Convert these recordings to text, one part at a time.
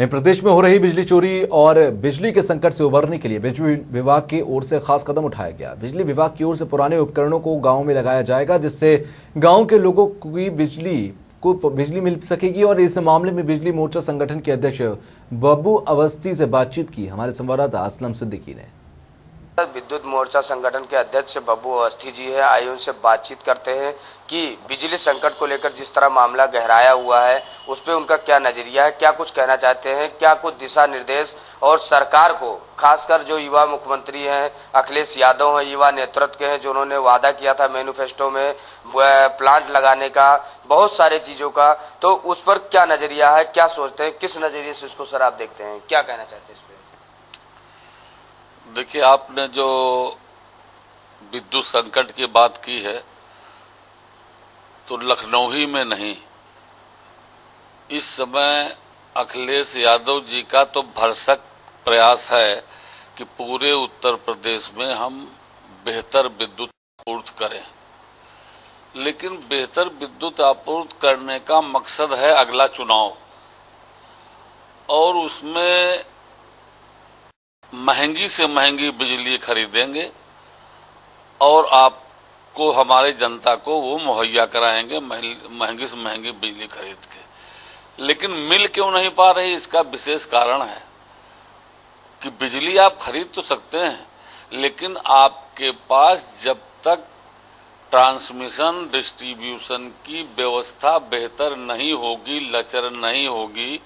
वहीं प्रदेश में हो रही बिजली चोरी और बिजली के संकट से उबरने के लिए बिजली विभाग की ओर से खास कदम उठाया गया। बिजली विभाग की ओर से पुराने उपकरणों को गांव में लगाया जाएगा, जिससे गांव के लोगों की बिजली मिल सकेगी। और इस मामले में बिजली मोर्चा संगठन के अध्यक्ष बब्बू अवस्थी से बातचीत की हमारे संवाददाता असलम सिद्दीकी ने। विद्युत मोर्चा संगठन के अध्यक्ष बब्बू अवस्थी जी है, आइए उनसे बातचीत करते हैं कि बिजली संकट को लेकर जिस तरह मामला गहराया हुआ है उस पर उनका क्या नजरिया है, क्या कुछ कहना चाहते हैं, क्या कुछ दिशा निर्देश और सरकार को, खासकर जो युवा मुख्यमंत्री हैं अखिलेश यादव हैं, युवा नेतृत्व के हैं, जो उन्होंने वादा किया था मैनिफेस्टो में प्लांट लगाने का, बहुत सारे चीजों का, तो उस पर क्या नजरिया है, क्या सोचते हैं, किस नजरिए से उसको सर आप देखते हैं, क्या कहना चाहते हैं इस पर? देखिए, आपने जो विद्युत संकट की बात की है तो लखनऊ ही में नहीं, इस समय अखिलेश यादव जी का तो भरसक प्रयास है कि पूरे उत्तर प्रदेश में हम बेहतर विद्युत आपूर्ति करें। लेकिन बेहतर विद्युत आपूर्ति करने का मकसद है अगला चुनाव, और उसमें महंगी से महंगी बिजली खरीदेंगे और आपको, हमारे जनता को वो मुहैया कराएंगे महंगी से महंगी बिजली खरीद के। लेकिन मिल क्यों नहीं पा रही, इसका विशेष कारण है कि बिजली आप खरीद तो सकते हैं, लेकिन आपके पास जब तक ट्रांसमिशन डिस्ट्रीब्यूशन की व्यवस्था बेहतर नहीं होगी, लचर नहीं होगी,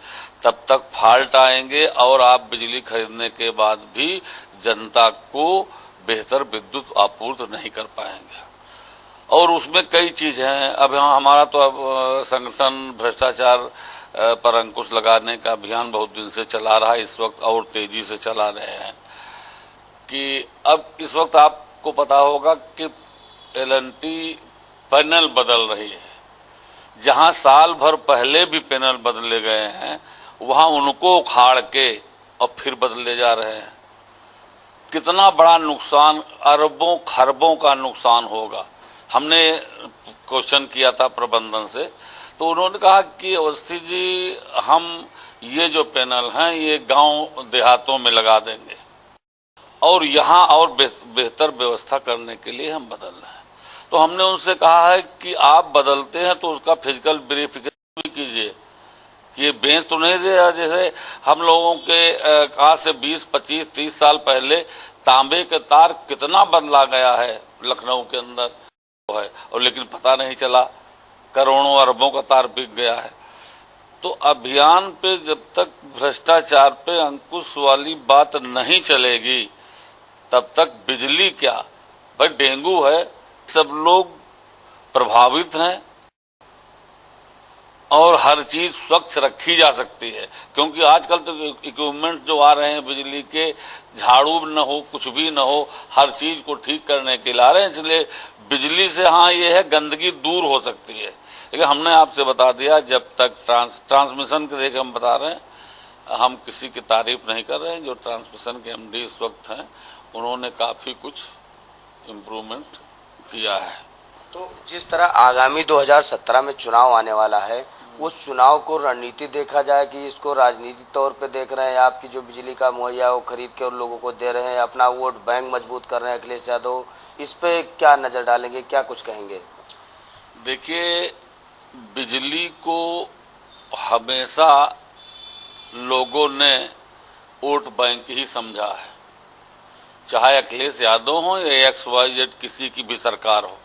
तब तक फॉल्ट आएंगे और आप बिजली खरीदने के बाद भी जनता को बेहतर विद्युत आपूर्ति नहीं कर पाएंगे। और उसमें कई चीज हैं। अब हमारा तो संगठन भ्रष्टाचार पर अंकुश लगाने का अभियान बहुत दिन से चला रहा है, इस वक्त और तेजी से चला रहे हैं कि अब इस वक्त आपको पता होगा कि एल&टी पैनल बदल रही है। जहां साल भर पहले भी पैनल बदले गए हैं, वहां उनको उखाड़ के और फिर बदले जा रहे हैं। कितना बड़ा नुकसान, अरबों खरबों का नुकसान होगा। हमने क्वेश्चन किया था प्रबंधन से, तो उन्होंने कहा कि अवस्थी जी, हम ये जो पैनल हैं ये गांव देहातों में लगा देंगे और यहां और बेहतर व्यवस्था करने के लिए हम बदल रहे हैं। तो हमने उनसे कहा है कि आप बदलते हैं तो उसका फिजिकल वेरिफिकेशन भी कीजिए कि ये बेच तो नहीं दे। जैसे हम लोगों के आज से 20, 25, 30 साल पहले तांबे के तार कितना बदला गया है लखनऊ के अंदर है, और लेकिन पता नहीं चला, करोड़ों अरबों का तार बिक गया है। तो अभियान पे जब तक भ्रष्टाचार पे अंकुश वाली बात नहीं चलेगी तब तक बिजली क्या, भाई डेंगू है, सब लोग प्रभावित हैं और हर चीज स्वच्छ रखी जा सकती है, क्योंकि आजकल तो इक्विपमेंट जो आ रहे हैं बिजली के, झाड़ू न हो, कुछ भी न हो, हर चीज को ठीक करने के लिए आ रहे हैं। इसलिए बिजली से हाँ ये है, गंदगी दूर हो सकती है। लेकिन हमने आपसे बता दिया, जब तक ट्रांसमिशन के देखे हम बता रहे हैं, हम किसी की तारीफ नहीं कर रहे हैं। जो ट्रांसमिशन के एमडी इस वक्त हैं, उन्होंने काफी कुछ इम्प्रूवमेंट किया है। तो जिस तरह आगामी 2017 में चुनाव आने वाला है, उस चुनाव को रणनीति देखा जाए कि इसको राजनीतिक तौर पे देख रहे हैं, आपकी जो बिजली का मुहैया वो खरीद के और लोगों को दे रहे हैं, अपना वोट बैंक मजबूत कर रहे हैं अखिलेश यादव, इस पे क्या नजर डालेंगे, क्या कुछ कहेंगे? देखिए, बिजली को हमेशा लोगों ने वोट बैंक ही समझा है, चाहे अखिलेश यादव हो या XYZ किसी की भी सरकार हो।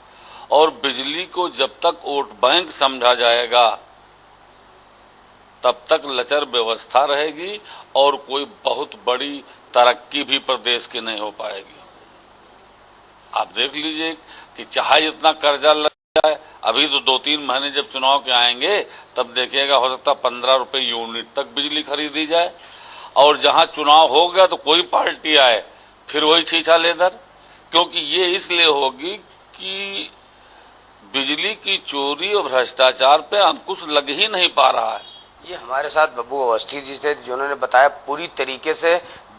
और बिजली को जब तक वोट बैंक समझा जाएगा तब तक लचर व्यवस्था रहेगी और कोई बहुत बड़ी तरक्की भी प्रदेश की नहीं हो पाएगी। आप देख लीजिए कि चाहे इतना कर्जा लग जाए, अभी तो 2-3 महीने जब चुनाव के आएंगे तब देखिएगा, हो सकता 15 रुपए यूनिट तक बिजली खरीदी जाए। और जहां चुनाव हो गया तो कोई पार्टी आए फिर वही छीछा लेदर, क्योंकि ये इसलिए होगी कि बिजली की चोरी और भ्रष्टाचार पे अंकुश लग ही नहीं पा रहा है। ये हमारे साथ बब्बू अवस्थी जी थे, जिन्होंने बताया पूरी तरीके से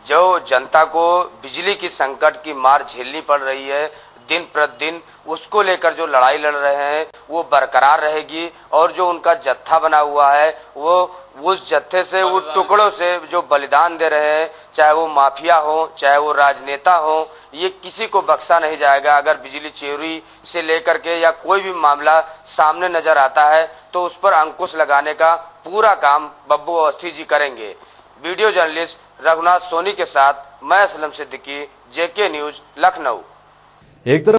जो जनता को बिजली की संकट की मार झेलनी पड़ रही है, दिन प्रतिदिन उसको लेकर जो लड़ाई लड़ रहे हैं वो बरकरार रहेगी, और जो उनका जत्था बना हुआ है वो उस जत्थे से, वो टुकड़ों से जो बलिदान दे रहे हैं, चाहे वो माफिया हो, चाहे वो राजनेता हो, ये किसी को बख्शा नहीं जाएगा। अगर बिजली चोरी से लेकर के या कोई भी मामला सामने नजर आता है तो उस पर अंकुश लगाने का पूरा काम बब्बू अवस्थी जी करेंगे। वीडियो जर्नलिस्ट रघुनाथ सोनी के साथ मैं असलम सिद्दीकी, जेके न्यूज, लखनऊ। एक तरफ